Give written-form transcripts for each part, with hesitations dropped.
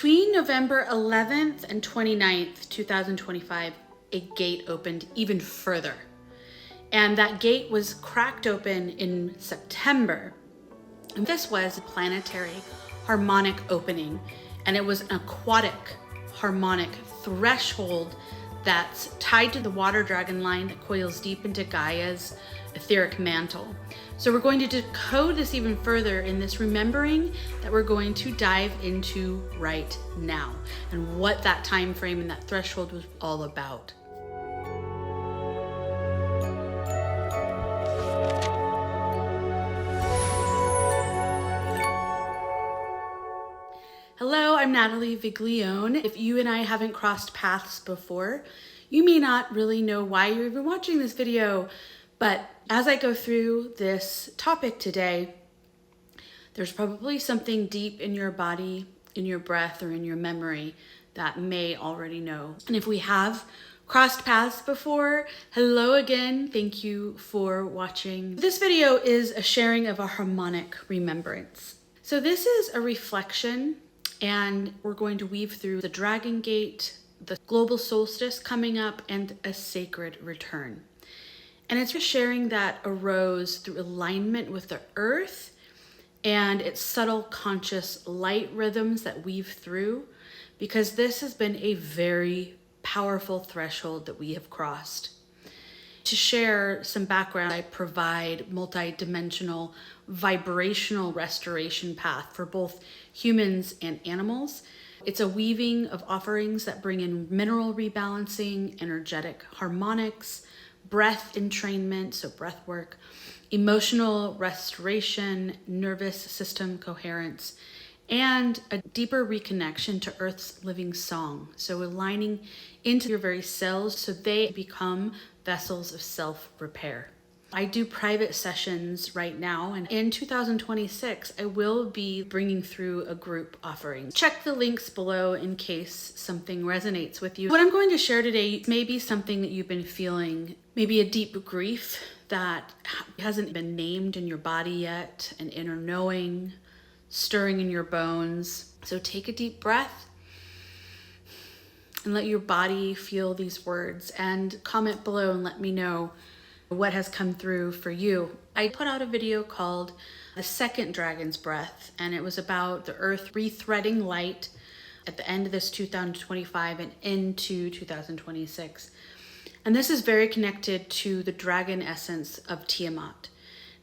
Between November 11th and 29th, 2025, a gate opened even further. And that gate was cracked open in September. And this was a planetary harmonic opening. And it was an aquatic harmonic threshold that's tied to the water dragon line that coils deep into Gaia's etheric mantle. So we're going to decode this even further in this remembering that we're going to dive into right now and what that time frame and that threshold was all about. Hello, I'm Natalie Viglione. If you and I haven't crossed paths before, you may not really know why you're even watching this video. But as I go through this topic today, there's probably something deep in your body, in your breath, or in your memory that may already know. And if we have crossed paths before, hello again. Thank you for watching. This video is a sharing of a harmonic remembrance. So this is a reflection, and we're going to weave through the Dragon Gate, the global solstice coming up, and a sacred return. And it's a sharing that arose through alignment with the earth and its subtle conscious light rhythms that weave through, because this has been a very powerful threshold that we have crossed. To share some background, I provide multidimensional vibrational restoration path for both humans and animals. It's a weaving of offerings that bring in mineral rebalancing, energetic harmonics, breath entrainment, so breath work, emotional restoration, nervous system coherence, and a deeper reconnection to Earth's living song. So aligning into your very cells so they become vessels of self-repair. I do private sessions right now, and in 2026, I will be bringing through a group offering. Check the links below in case something resonates with you. What I'm going to share today may be something that you've been feeling, maybe a deep grief that hasn't been named in your body yet, an inner knowing, stirring in your bones. So take a deep breath and let your body feel these words, and comment below and let me know what has come through for you. I put out a video called The Second Dragon's Breath, and it was about the earth rethreading light at the end of this 2025 and into 2026. And this is very connected to the dragon essence of Tiamat.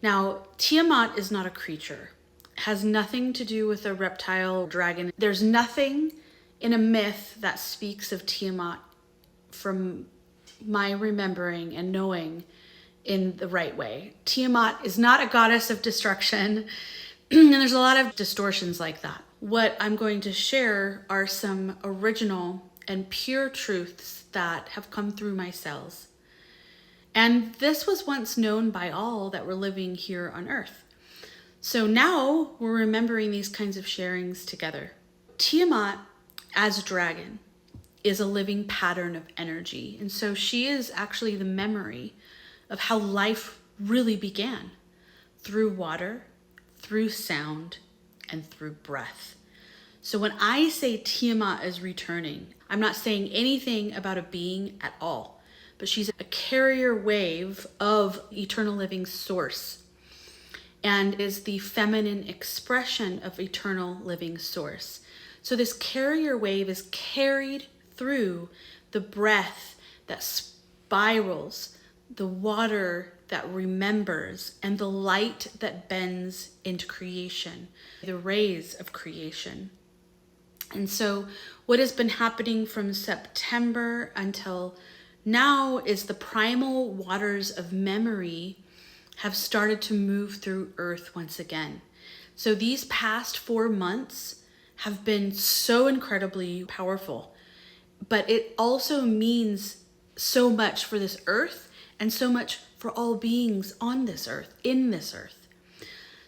Now, Tiamat is not a creature. It has nothing to do with a reptile dragon. There's nothing in a myth that speaks of Tiamat from my remembering and knowing in the right way. Tiamat is not a goddess of destruction, and there's a lot of distortions like that. What I'm going to share are some original and pure truths that have come through my cells. And this was once known by all that were living here on Earth. So now we're remembering these kinds of sharings together. Tiamat, as dragon, is a living pattern of energy. And so she is actually the memory of how life really began, through water, through sound, and through breath. So when I say Tiamat is returning, I'm not saying anything about a being at all, but she's a carrier wave of eternal living source and is the feminine expression of eternal living source. So this carrier wave is carried through the breath that spirals, the water that remembers, and the light that bends into creation, the rays of creation. And so what has been happening from September until now is the primal waters of memory have started to move through Earth once again. So these past 4 months have been so incredibly powerful, but it also means so much for this Earth and so much for all beings on this earth, in this earth.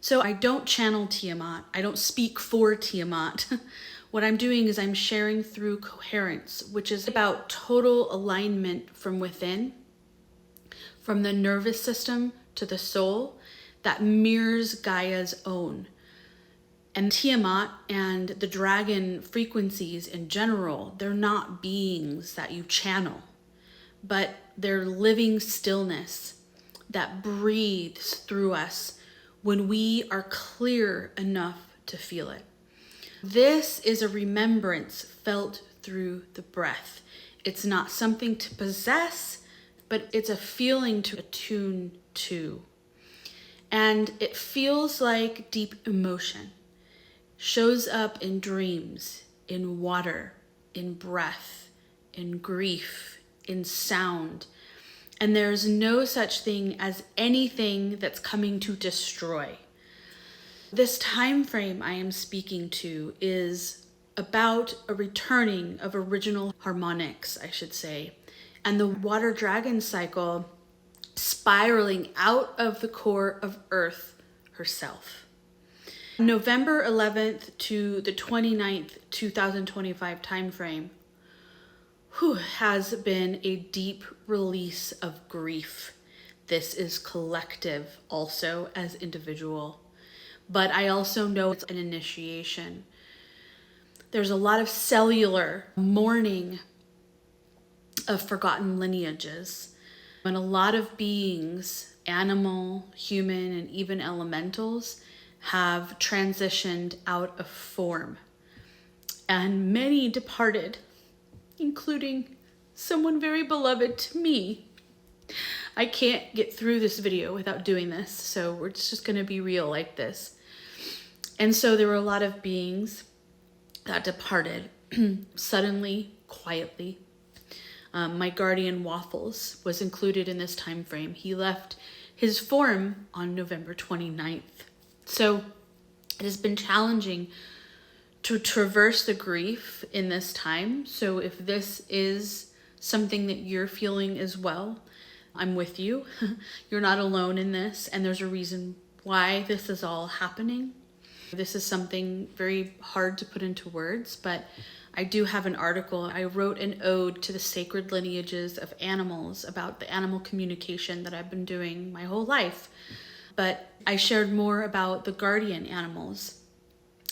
So I don't channel Tiamat. I don't speak for Tiamat. What I'm doing is I'm sharing through coherence, which is about total alignment from within, from the nervous system to the soul, that mirrors Gaia's own. And Tiamat and the dragon frequencies in general, they're not beings that you channel, but they're living stillness that breathes through us when we are clear enough to feel it. This is a remembrance felt through the breath. It's not something to possess, but it's a feeling to attune to. And it feels like deep emotion. Shows up in dreams, in water, in breath, in grief, in sound. And there's no such thing as anything that's coming to destroy. This time frame I am speaking to is about a returning of original harmonics, I should say, and the water dragon cycle spiraling out of the core of Earth herself. November 11th to the 29th, 2025 timeframe has been a deep release of grief. This is collective also as individual, but I also know it's an initiation. There's a lot of cellular mourning of forgotten lineages, and a lot of beings, animal, human, and even elementals, have transitioned out of form. And many departed, including someone very beloved to me. I can't get through this video without doing this, so we're just gonna be real like this. And so there were a lot of beings that departed suddenly, quietly. My guardian Waffles was included in this time frame. He left his form on November 29th. So it has been challenging to traverse the grief in this time. So if this is something that you're feeling as well, I'm with you. You're not alone in this, and there's a reason why this is all happening. This is something very hard to put into words, but I do have an article. I wrote an ode to the sacred lineages of animals about the animal communication that I've been doing my whole life. But I shared more about the guardian animals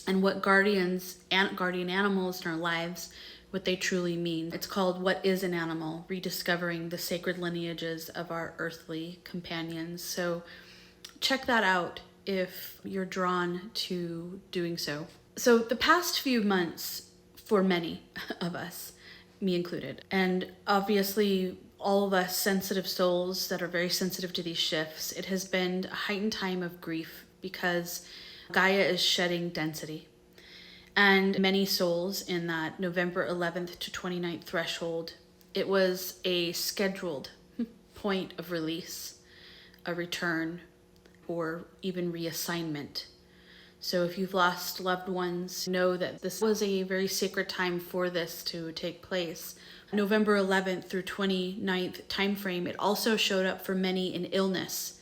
and what guardian animals in our lives, what they truly mean. It's called What is an Animal? Rediscovering the Sacred Lineages of Our Earthly Companions. So check that out if you're drawn to doing so. So the past few months, for many of us, me included, and obviously all of us sensitive souls that are very sensitive to these shifts, it has been a heightened time of grief because Gaia is shedding density. And many souls in that November 11th to 29th threshold, it was a scheduled point of release, a return, or even reassignment. So if you've lost loved ones, know that this was a very sacred time for this to take place. November 11th through 29th timeframe, it also showed up for many in illness.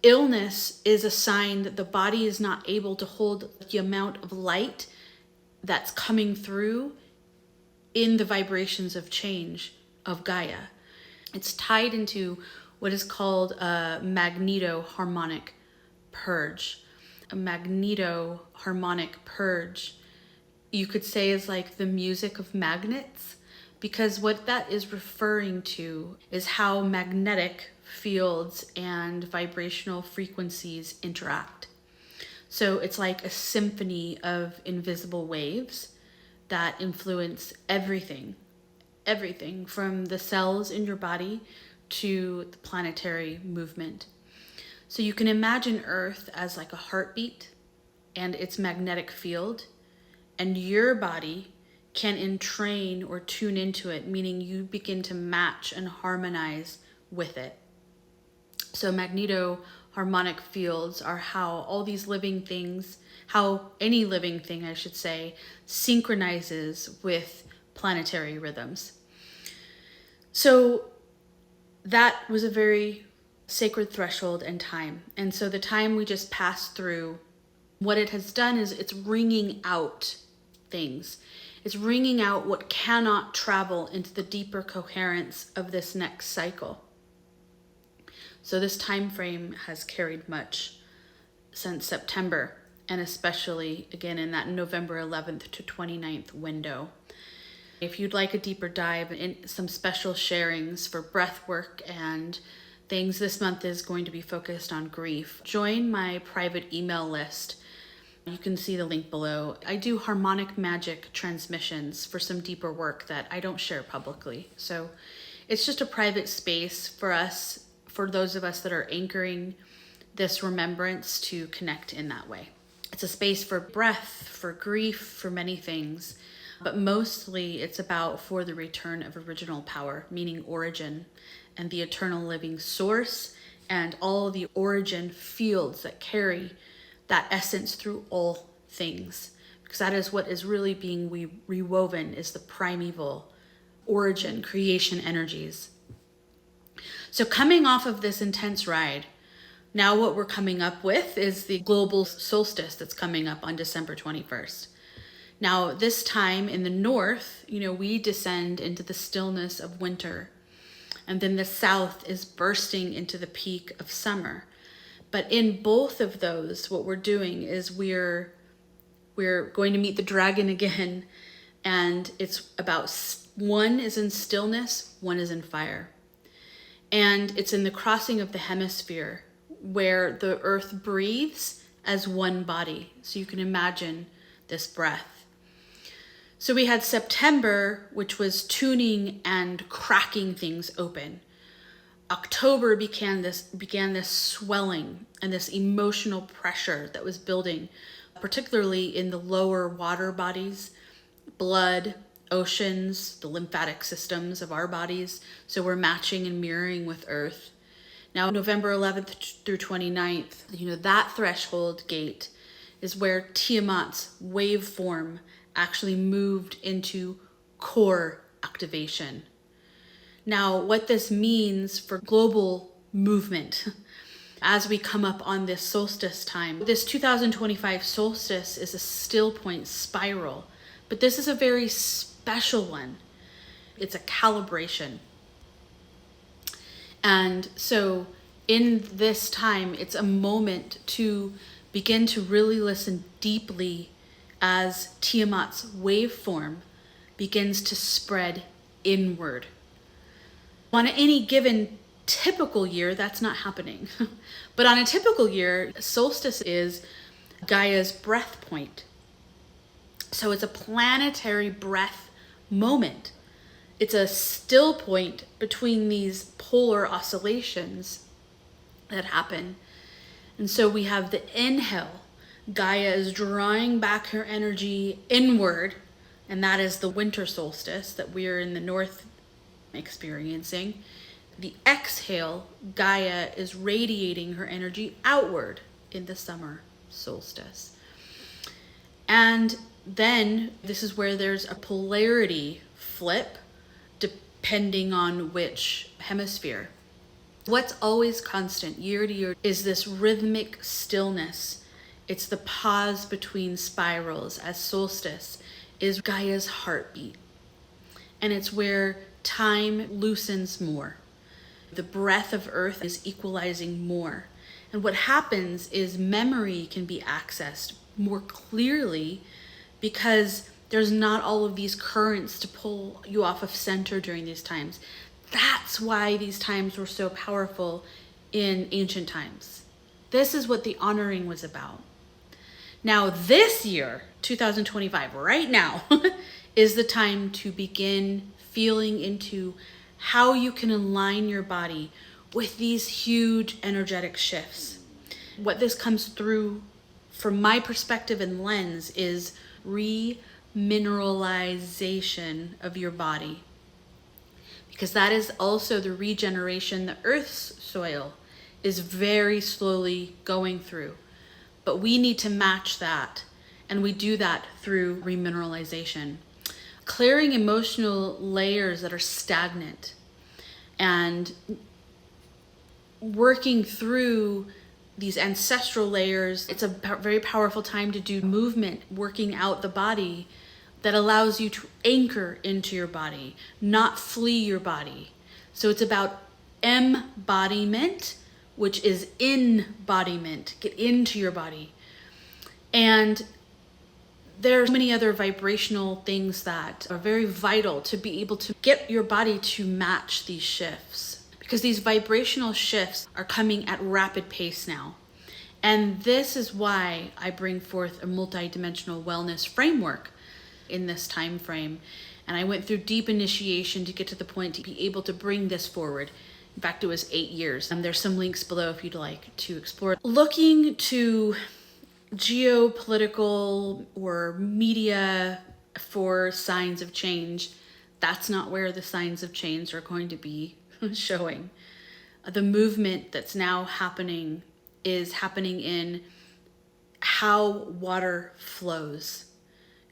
Illness is a sign that the body is not able to hold the amount of light that's coming through in the vibrations of change of Gaia. It's tied into what is called a Magneto harmonic purge. A Magneto harmonic purge, you could say, is like the music of magnets, because what that is referring to is how magnetic fields and vibrational frequencies interact. So it's like a symphony of invisible waves that influence everything from the cells in your body to the planetary movement. So you can imagine Earth as like a heartbeat and its magnetic field, and your body can entrain or tune into it, meaning you begin to match and harmonize with it. So Magneto harmonic fields are how all these living things, how any living thing, I should say, synchronizes with planetary rhythms. So that was a very sacred threshold and time. And so the time we just passed through, what it has done is it's wringing out things. It's wringing out what cannot travel into the deeper coherence of this next cycle. So this time frame has carried much since September. and especially again in that November 11th to 29th window. If you'd like a deeper dive in some special sharings for breath work and things, this month is going to be focused on grief. Join my private email list. You can see the link below. I do harmonic magic transmissions for some deeper work that I don't share publicly. So it's just a private space for us, for those of us that are anchoring this remembrance, to connect in that way. It's a space for breath, for grief, for many things, but mostly it's about for the return of original power, meaning origin, and the eternal living source, and all the origin fields that carry that essence through all things. Because that is what is really being rewoven, is the primeval origin, creation energies. So coming off of this intense ride, now what we're coming up with is the global solstice that's coming up on December 21st. Now, this time in the north, we descend into the stillness of winter. And then the south is bursting into the peak of summer. But in both of those, what we're doing is we're going to meet the dragon again. And it's about, one is in stillness, one is in fire. And it's in the crossing of the hemisphere where the earth breathes as one body. So you can imagine this breath. So we had September, which was tuning and cracking things open. October began this swelling and this emotional pressure that was building, particularly in the lower water bodies, blood, oceans, the lymphatic systems of our bodies. So we're matching and mirroring with Earth. Now, November 11th through 29th, that threshold gate is where Tiamat's waveform actually moved into core activation. Now, what this means for global movement as we come up on this solstice time, this 2025 solstice is a still point spiral, but this is a very special one. It's a calibration. And so in this time, it's a moment to begin to really listen deeply as Tiamat's waveform begins to spread inward. On any given typical year, that's not happening. But on a typical year, solstice is Gaia's breath point. So it's a planetary breath moment. It's a still point between these polar oscillations that happen. And so we have the inhale. Gaia is drawing back her energy inward, and that is the winter solstice that we are in the north experiencing. The exhale, Gaia is radiating her energy outward in the summer solstice. And then this is where there's a polarity flip depending on which hemisphere. What's always constant year to year is this rhythmic stillness. It's the pause between spirals, as solstice is Gaia's heartbeat. And it's where time loosens more. The breath of Earth is equalizing more. And what happens is memory can be accessed more clearly because there's not all of these currents to pull you off of center during these times. That's why these times were so powerful in ancient times. This is what the honoring was about. Now, this year, 2025, right now, is the time to begin feeling into how you can align your body with these huge energetic shifts. What this comes through from my perspective and lens is remineralization of your body. Because that is also the regeneration the Earth's soil is very slowly going through. But we need to match that, and we do that through remineralization. Clearing emotional layers that are stagnant and working through these ancestral layers. It's a very powerful time to do movement, working out the body that allows you to anchor into your body, not flee your body. So it's about embodiment, which is embodiment. Get into your body. And there's many other vibrational things that are very vital to be able to get your body to match these shifts, because these vibrational shifts are coming at rapid pace now. And this is why I bring forth a multidimensional wellness framework in this time frame. And I went through deep initiation to get to the point to be able to bring this forward. In fact, it was 8 years. And there's some links below if you'd like to explore. Looking to geopolitical or media for signs of change, that's not where the signs of change are going to be showing. The movement that's now happening is happening in how water flows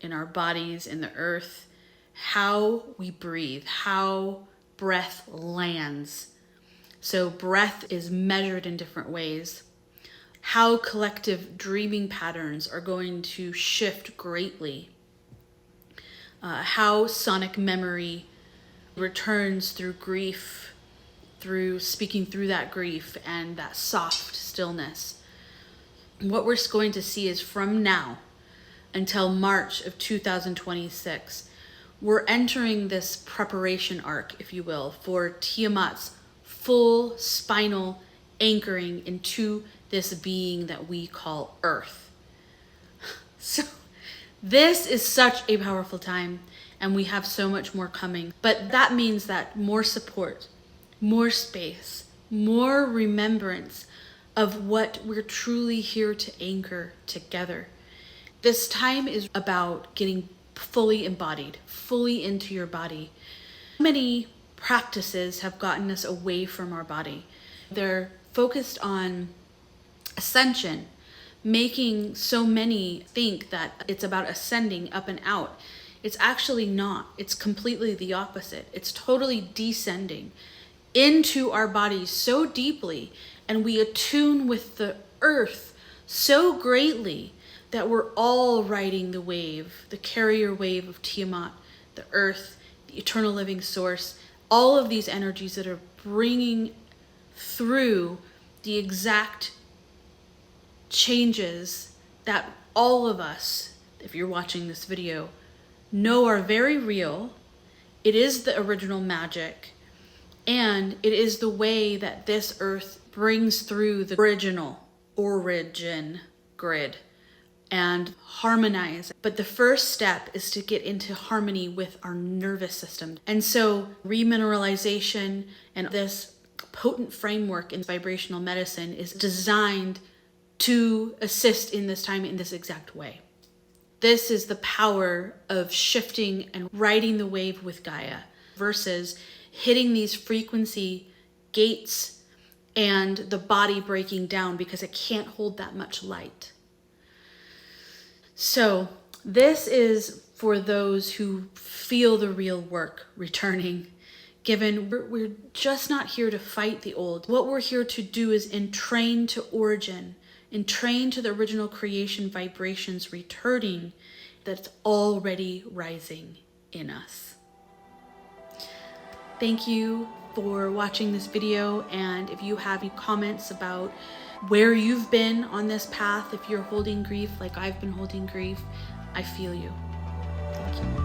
in our bodies, in the earth, how we breathe, how breath lands. So breath is measured in different ways. How collective dreaming patterns are going to shift greatly. How sonic memory returns through grief, through speaking through that grief and that soft stillness. What we're going to see is from now until March of 2026, we're entering this preparation arc, if you will, for Tiamat's full spinal anchoring into this being that we call Earth. So this is such a powerful time, and we have so much more coming. But that means that more support, more space, more remembrance of what we're truly here to anchor together. This time is about getting fully embodied, fully into your body. Many practices have gotten us away from our body. They're focused on ascension, making so many think that it's about ascending up and out. It's actually not. It's completely the opposite. It's totally descending into our bodies so deeply, and we attune with the earth so greatly that we're all riding the wave, the carrier wave of Tiamat, the earth, the eternal living source, all of these energies that are bringing through the exact changes that all of us, if you're watching this video, know are very real. It is the original magic, and it is the way that this earth brings through the original origin grid and harmonize. But the first step is to get into harmony with our nervous system. And so remineralization and this potent framework in vibrational medicine is designed to assist in this time in this exact way. This is the power of shifting and riding the wave with Gaia versus hitting these frequency gates and the body breaking down because it can't hold that much light. So this is for those who feel the real work returning, given we're just not here to fight the old. What we're here to do is entrain to origin, entrain to the original creation vibrations returning that's already rising in us. Thank you for watching this video, and if you have any comments about where you've been on this path, if you're holding grief like I've been holding grief, I feel you. Thank you.